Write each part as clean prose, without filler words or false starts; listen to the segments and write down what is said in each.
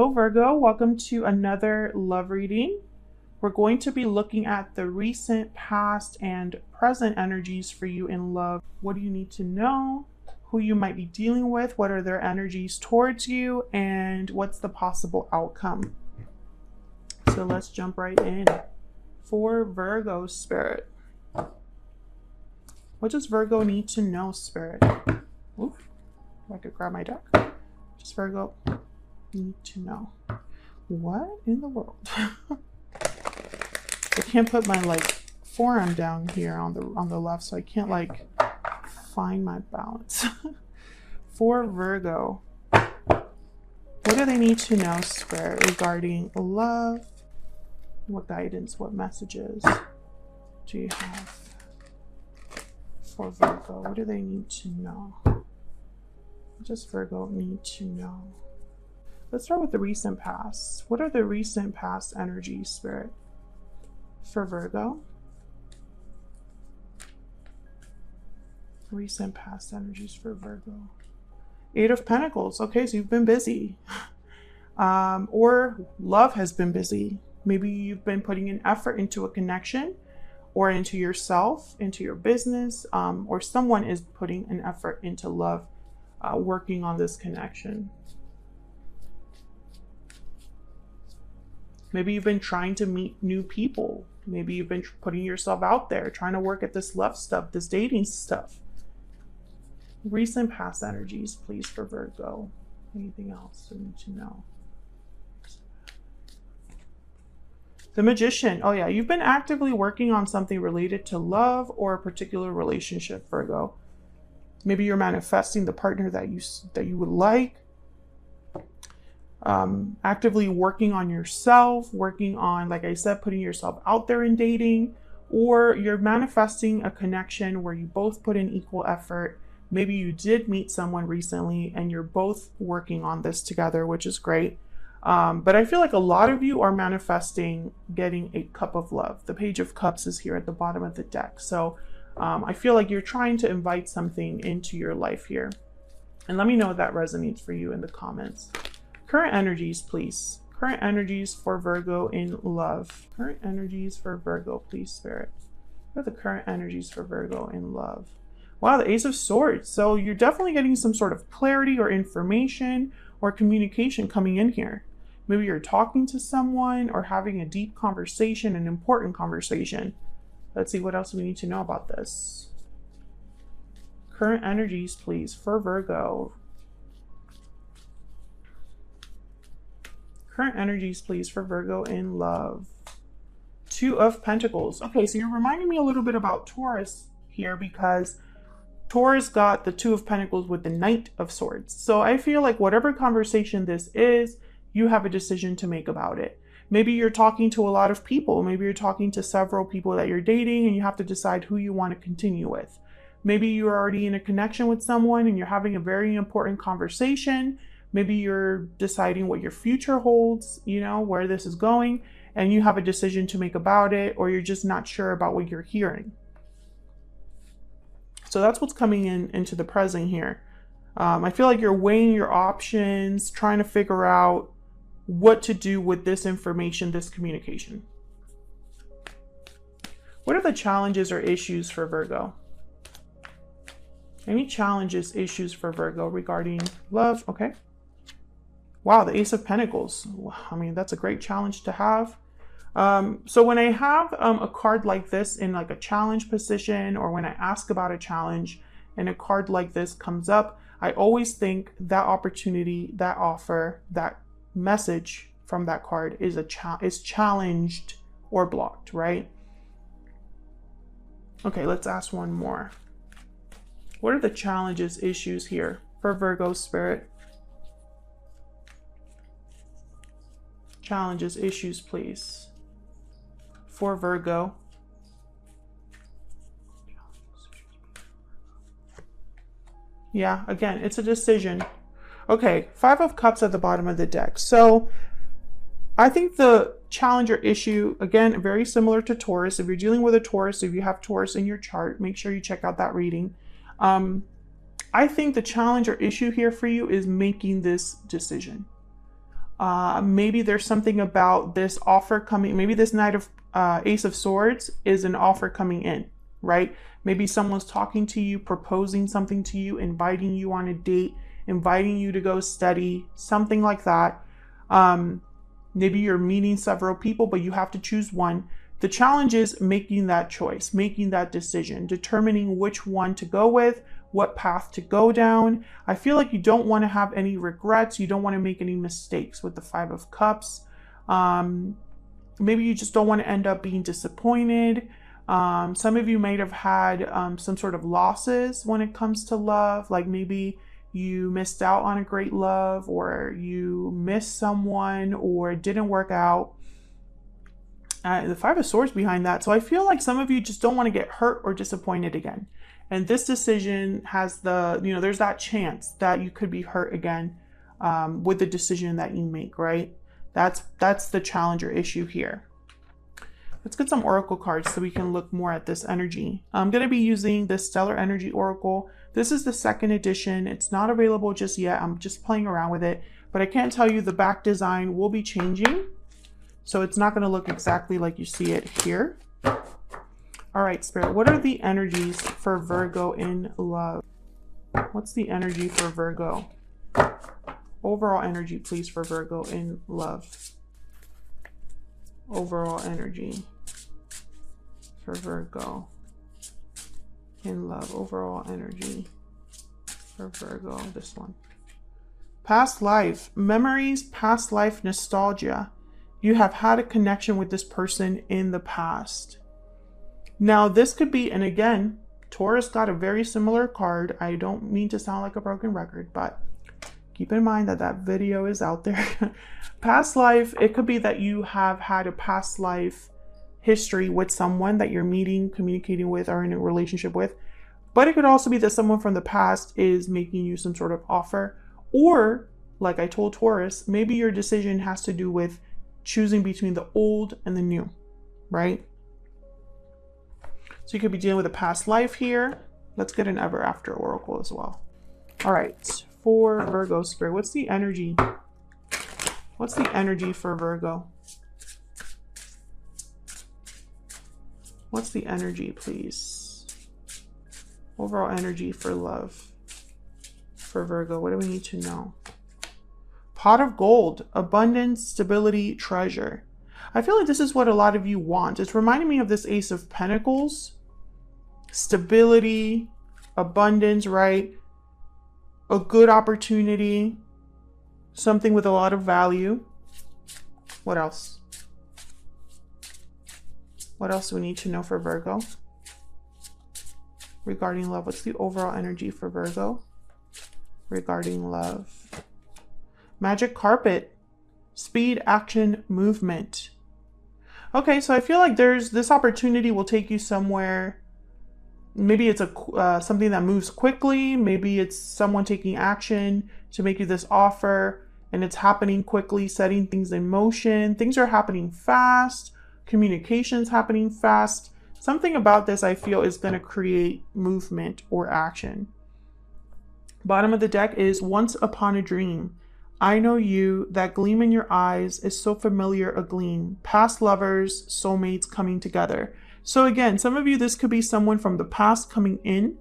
Hello Virgo, welcome to another love reading. We're going to be looking at the recent, past, and present energies for you in love. What do you need to know? Who you might be dealing with? What are their energies towards you? And what's the possible outcome? So let's jump right in. For Virgo, Spirit. What does Virgo need to know, Spirit? Ooh, I could grab my deck. Just Virgo need to know. What in the world? I can't put my forearm down here on the left, so I can't find my balance. For Virgo, what do they need to know, Spirit, regarding love? What guidance, what messages do you have for Virgo? What do they need to know? What does Virgo need to know? Let's start with the recent past. What are the recent past energies, Spirit, for Virgo? Recent past energies for Virgo. Eight of Pentacles. Okay, so you've been busy. Or love has been busy. Maybe you've been putting an effort into a connection or into yourself, into your business, or someone is putting an effort into love, working on this connection. Maybe you've been trying to meet new people. Maybe you've been putting yourself out there, trying to work at this love stuff, this dating stuff. Recent past energies, please, for Virgo. Anything else we need to know? The Magician. Oh yeah, you've been actively working on something related to love or a particular relationship, Virgo. Maybe you're manifesting the partner that you would like. Actively working on yourself, working on, like I said, putting yourself out there in dating, or you're manifesting a connection where you both put in equal effort. Maybe you did meet someone recently and you're both working on this together, which is great. But I feel like a lot of you are manifesting getting a cup of love. The Page of Cups is here at the bottom of the deck. So I feel like you're trying to invite something into your life here. And let me know if that resonates for you in the comments. Current energies, please. Current energies for Virgo in love. Current energies for Virgo, please, Spirit. What are the current energies for Virgo in love? Wow, the Ace of Swords. So you're definitely getting some sort of clarity or information or communication coming in here. Maybe you're talking to someone or having a deep conversation, an important conversation. Let's see what else we need to know about this. Current energies, please, for Virgo. Current energies, please, for Virgo in love. Two of Pentacles. Okay, so you're reminding me a little bit about Taurus here, because Taurus got the Two of Pentacles with the Knight of Swords. So I feel like whatever conversation this is, you have a decision to make about it. Maybe you're talking to a lot of people. Maybe you're talking to several people that you're dating and you have to decide who you want to continue with. Maybe you're already in a connection with someone and you're having a very important conversation. Maybe you're deciding what your future holds, you know, where this is going, and you have a decision to make about it, or you're just not sure about what you're hearing. So that's what's coming into the present here. I feel like you're weighing your options, trying to figure out what to do with this information, this communication. What are the challenges or issues for Virgo? Any challenges, issues for Virgo regarding love? Okay. Wow, the Ace of Pentacles. I mean, that's a great challenge to have. So when I have a card like this in like a challenge position, or when I ask about a challenge and a card like this comes up, I always think that opportunity, that offer, that message from that card is challenged or blocked, right? Okay, let's ask one more. What are the challenges, issues here for Virgo, Spirit? Challenges, issues, please, for Virgo. Yeah, again, it's a decision. Okay, Five of Cups at the bottom of the deck. So I think the challenge or issue, again, very similar to Taurus. If you're dealing with a Taurus, if you have Taurus in your chart, make sure you check out that reading. I think the challenge or issue here for you is making this decision. Maybe there's something about this offer coming. Maybe this Knight of Ace of Swords is an offer coming in, right? Maybe someone's talking to you, proposing something to you, inviting you on a date, inviting you to go study, something like that. Maybe you're meeting several people, but you have to choose one. The challenge is making that choice, making that decision, determining which one to go with, what path to go down. I feel like you don't want to have any regrets. You don't want to make any mistakes with the Five of Cups. Maybe you just don't want to end up being disappointed. Some of you might have had some sort of losses when it comes to love, like maybe you missed out on a great love, or you missed someone, or it didn't work out. The Five of Swords behind that. So I feel like some of you just don't want to get hurt or disappointed again. And this decision has the, there's that chance that you could be hurt again with the decision that you make, right? That's the challenge or issue here. Let's get some oracle cards so we can look more at this energy. I'm going to be using the Stellar Energy Oracle. This is the 2nd edition. It's not available just yet. I'm just playing around with it, but I can't tell you the back design will be changing. So it's not going to look exactly like you see it here. All right, Spirit, what are the energies for Virgo in love? What's the energy for Virgo? Overall energy, please, for Virgo in love. Overall energy for Virgo in love. Overall energy for Virgo. This one. Past life. Memories, past life, nostalgia. You have had a connection with this person in the past. Now, this could be, and again, Taurus got a very similar card. I don't mean to sound like a broken record, but keep in mind that that video is out there. Past life, it could be that you have had a past life history with someone that you're meeting, communicating with, or in a relationship with. But it could also be that someone from the past is making you some sort of offer. Or, like I told Taurus, maybe your decision has to do with choosing between the old and the new, right? So you could be dealing with a past life here. Let's get an ever after oracle as well. All right, for Virgo Spirit, what's the energy? What's the energy for Virgo? What's the energy, please? Overall energy for love for Virgo. What do we need to know? Pot of gold, abundance, stability, treasure. I feel like this is what a lot of you want. It's reminding me of this Ace of Pentacles. Stability, abundance, right? A good opportunity, something with a lot of value. What else? What else do we need to know for Virgo? Regarding love, what's the overall energy for Virgo? Regarding love. Magic carpet, speed, action, movement. Okay, so I feel like there's this opportunity will take you somewhere. Maybe it's something that moves quickly. Maybe it's someone taking action to make you this offer, and it's happening quickly, setting things in motion. Things are happening fast. Communication's happening fast. Something about this I feel is going to create movement or action. Bottom of the deck is once upon a dream. I know you, that gleam in your eyes is so familiar a gleam. Past lovers, soulmates coming together. So again, some of you, this could be someone from the past coming in.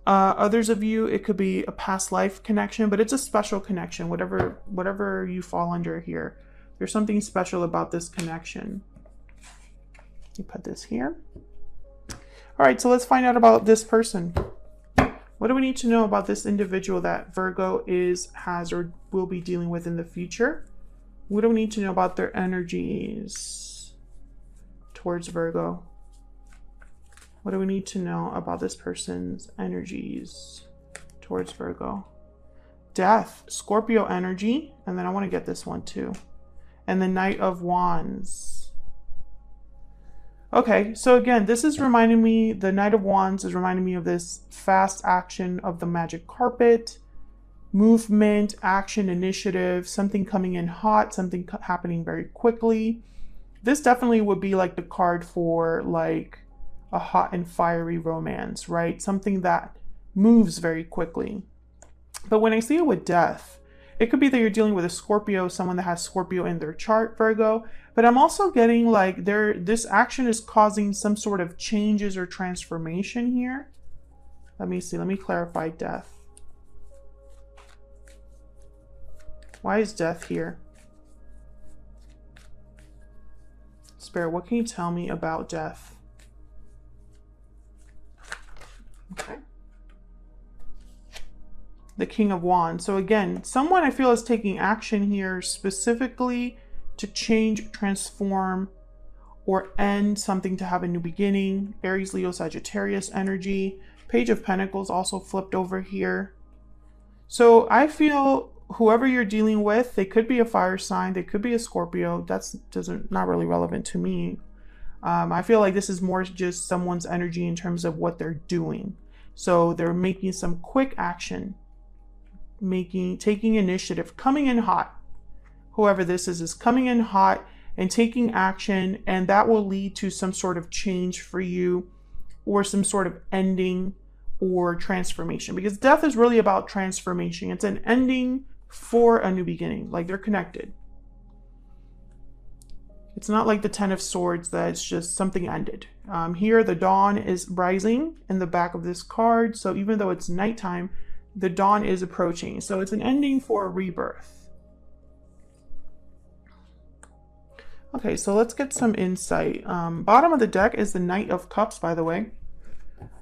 Others of you, it could be a past life connection, but it's a special connection, whatever you fall under here. There's something special about this connection. You put this here. All right, so let's find out about this person. What do we need to know about this individual that Virgo has, or will be dealing with in the future? What do we need to know about their energies towards Virgo? What do we need to know about this person's energies towards Virgo? Death, Scorpio energy, and then I want to get this one too. And the Knight of Wands. Okay, so again, this is reminding me, the Knight of Wands is reminding me of this fast action of the magic carpet, movement, action, initiative, something coming in hot, something happening very quickly. This definitely would be like the card for like a hot and fiery romance, right? Something that moves very quickly. But when I see it with death, It could be that you're dealing with a Scorpio, someone that has Scorpio in their chart, Virgo. But I'm also getting like this action is causing some sort of changes or transformation here. Let me see. Let me clarify death. Why is death here? Spirit, what can you tell me about death? Okay. The King of Wands. So again, someone I feel is taking action here specifically to change, transform, or end something to have a new beginning. Aries, Leo, Sagittarius energy. Page of Pentacles also flipped over here. So I feel whoever you're dealing with, they could be a fire sign, they could be a Scorpio. That's not really relevant to me. I feel like this is more just someone's energy in terms of what they're doing. So they're making some quick action, taking initiative, coming in hot. Whoever this is coming in hot and taking action, and that will lead to some sort of change for you or some sort of ending or transformation, because death is really about transformation. It's an ending for a new beginning, like they're connected. It's not like the Ten of Swords that it's just something ended. Here, the dawn is rising in the back of this card. So even though it's nighttime, the dawn is approaching. So it's an ending for a rebirth. Okay, so let's get some insight. Bottom of the deck is the Knight of Cups, by the way.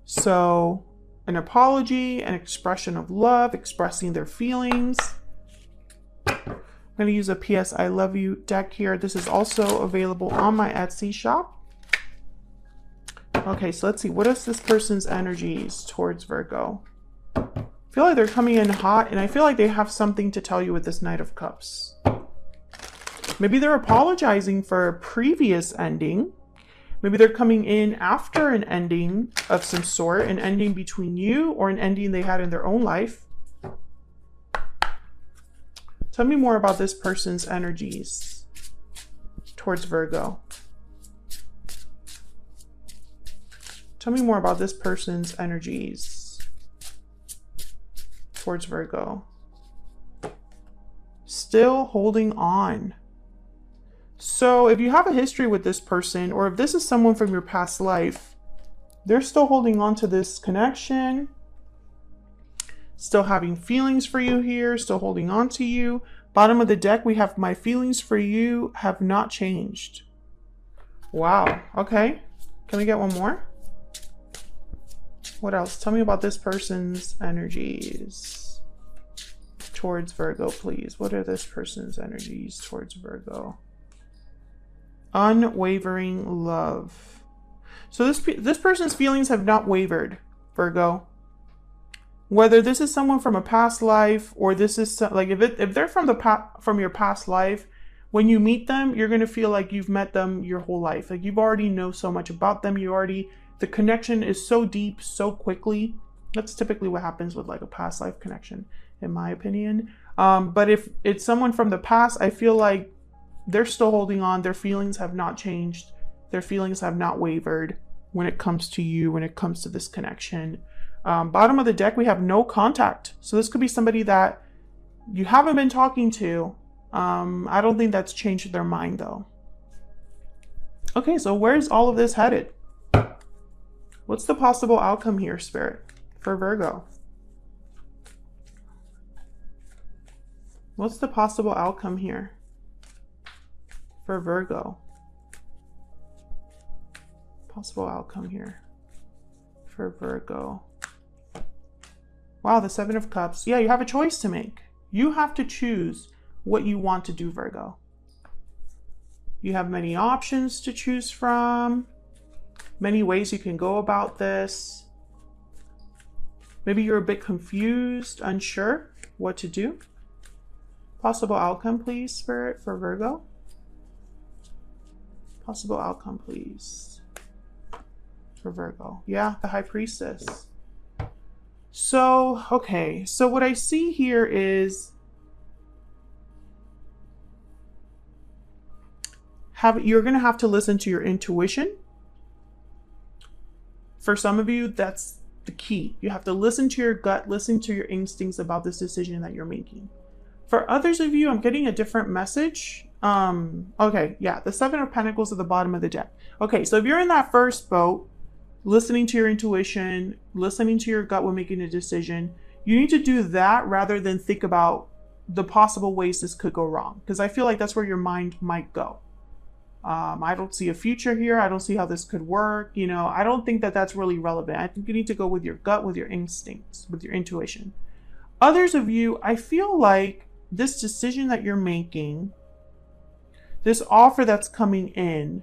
So an apology, an expression of love, expressing their feelings. I'm going to use a PS I Love You deck here. This is also available on my Etsy shop. Okay, so let's see. What is this person's energies towards Virgo? I feel like they're coming in hot, and I feel like they have something to tell you with this Knight of Cups. Maybe they're apologizing for a previous ending. Maybe they're coming in after an ending of some sort, an ending between you or an ending they had in their own life. Tell me more about this person's energies towards Virgo. Tell me more about this person's energies towards Virgo. Still holding on. So if you have a history with this person, or if this is someone from your past life, they're still holding on to this connection. Still having feelings for you here, still holding on to you. Bottom of the deck, we have my feelings for you have not changed. Wow. Okay. Can we get one more? What else? Tell me about this person's energies towards Virgo, please. What are this person's energies towards Virgo? Unwavering love. So this person's feelings have not wavered, Virgo. Whether this is someone from a past life, or this is like if they're from your past life, when you meet them, you're going to feel like you've met them your whole life. Like you've already know so much about them. The connection is so deep so quickly. That's typically what happens with like a past life connection, in my opinion. But if it's someone from the past, I feel like they're still holding on. Their feelings have not changed. Their feelings have not wavered when it comes to you, when it comes to this connection. Bottom of the deck, we have no contact. So this could be somebody that you haven't been talking to. I don't think that's changed their mind though. Okay, so where's all of this headed? What's the possible outcome here, Spirit, for Virgo? What's the possible outcome here for Virgo? Possible outcome here for Virgo. Wow, the Seven of Cups. Yeah, you have a choice to make. You have to choose what you want to do, Virgo. You have many options to choose from, many ways you can go about this. Maybe you're a bit confused, unsure what to do. Possible outcome, please, Spirit, for Virgo. Possible outcome, please, for Virgo. Yeah, the High Priestess. So, okay. So what I see here is you're going to have to listen to your intuition. For some of you, that's the key. You have to listen to your gut, listen to your instincts about this decision that you're making. For others of you, I'm getting a different message. Okay, yeah, the Seven of Pentacles at the bottom of the deck. Okay, so if you're in that first boat, listening to your intuition, listening to your gut when making a decision, you need to do that rather than think about the possible ways this could go wrong. Because I feel like that's where your mind might go. I don't see a future here. I don't see how this could work. You know, I don't think that that's really relevant. I think you need to go with your gut, with your instincts, with your intuition. Others of you, I feel like this decision that you're making, this offer that's coming in,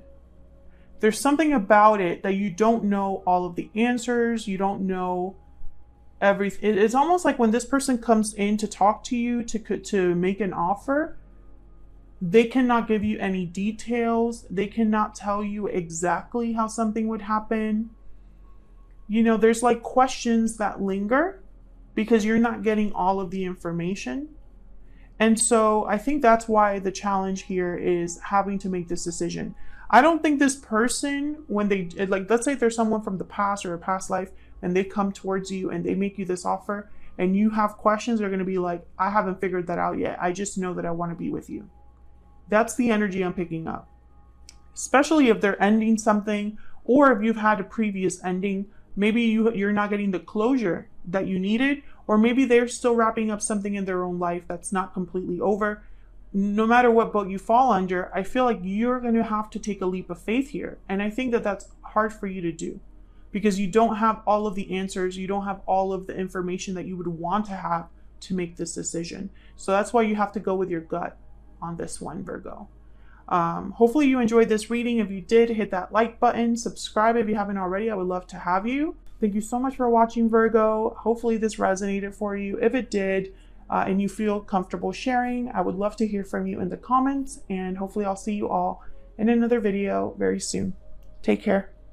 there's something about it that you don't know all of the answers. You don't know everything. It's almost like when this person comes in to talk to you, to make an offer, they cannot give you any details. They cannot tell you exactly how something would happen. You know, there's like questions that linger because you're not getting all of the information. And so I think that's why the challenge here is having to make this decision. I don't think this person, when they, like, let's say if there's someone from the past or a past life and they come towards you and they make you this offer and you have questions, they're going to be like, I haven't figured that out yet. I just know that I want to be with you. That's the energy I'm picking up. Especially if they're ending something, or if you've had a previous ending, maybe you're not getting the closure that you needed, or maybe they're still wrapping up something in their own life that's not completely over. No matter what boat you fall under, I feel like you're going to have to take a leap of faith here. And I think that that's hard for you to do because you don't have all of the answers. You don't have all of the information that you would want to have to make this decision. So that's why you have to go with your gut on this one, Virgo. Hopefully you enjoyed this reading. If you did, hit that like button, subscribe if you haven't already. I would love to have you. Thank you so much for watching, Virgo. Hopefully this resonated for you. If it did, and you feel comfortable sharing, I would love to hear from you in the comments, and hopefully I'll see you all in another video very soon. Take care.